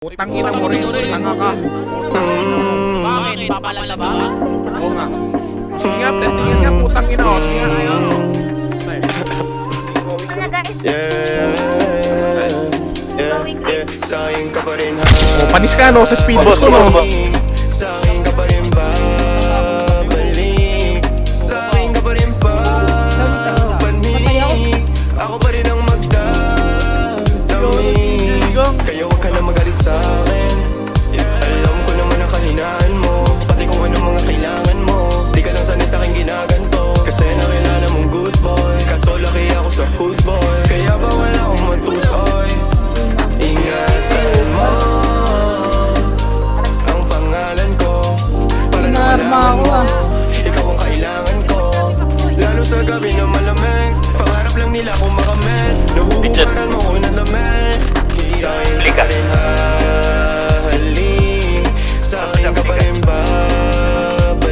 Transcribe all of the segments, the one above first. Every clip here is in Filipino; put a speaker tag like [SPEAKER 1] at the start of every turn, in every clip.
[SPEAKER 1] Utang ina mo rin, tanga ka.
[SPEAKER 2] Bakit? Papalala ba?
[SPEAKER 1] Oo nga. Sige nga, testingin nga, putang ina o. Sige nga, ayaw.
[SPEAKER 3] Sayang ka pa rin ha.
[SPEAKER 1] O, panis ka no, sa speed boost ko no.
[SPEAKER 3] Sayang ka pa rin ba? Balik. Sayang ka pa rin ba? Panik. Ako pa rin ang magdadamig. Kaya wag ka na magalit sa'kin. Alam ko naman ang kahinaan mo, pati kung ano mga kailangan mo. Di ka lang sanay sa'kin ginaganto, kasi nakilala mong good boy. Kaso laki ako sa hood boy, kaya bawal akong matusoy. Ingatan mo ang pangalan ko, para na malaman mo ikaw ang kailangan ko. Lalo sa gabi na malamig, pangarap lang nila kung makamit. Nahuhukaran mo ko na damit. Sa'kin ka pa rin hahalik, sa'kin ka pa rin babalik,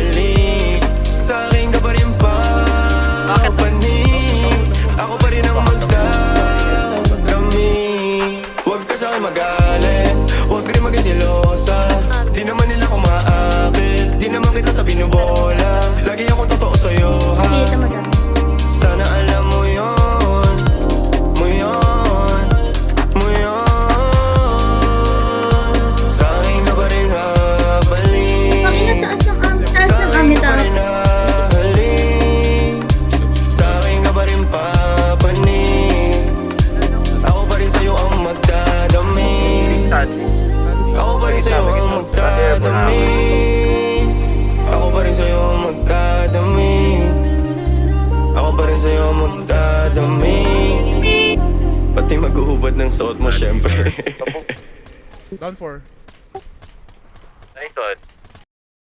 [SPEAKER 3] sa'kin ka pa rin papanik. Ako pa rin ang magdadamig. Huwag ka sa'kin magalit, huwag rin maging silosa. Di naman nila kumaakit, di naman kita sa binubola. Lagi ako totoo sa'yo ha. Sana alam mo yun, mo yun, mo yun. Sa'kin ka pa rin habalik,
[SPEAKER 4] Bakit taas ng
[SPEAKER 3] sa'kin
[SPEAKER 4] amit
[SPEAKER 3] ka pa rin hahalik, sa'kin ka pa rin papanig. Ako pa rin sa'yo ang magdadamig, ako pa rin sa'yo ang magdadamig, ako pa rin sa'yo ang magdadamig, ako pa rin sa'yo ang magdadamig. Pati maghuhubad ng suot mo syempre.
[SPEAKER 1] Down 4.
[SPEAKER 2] Nice one.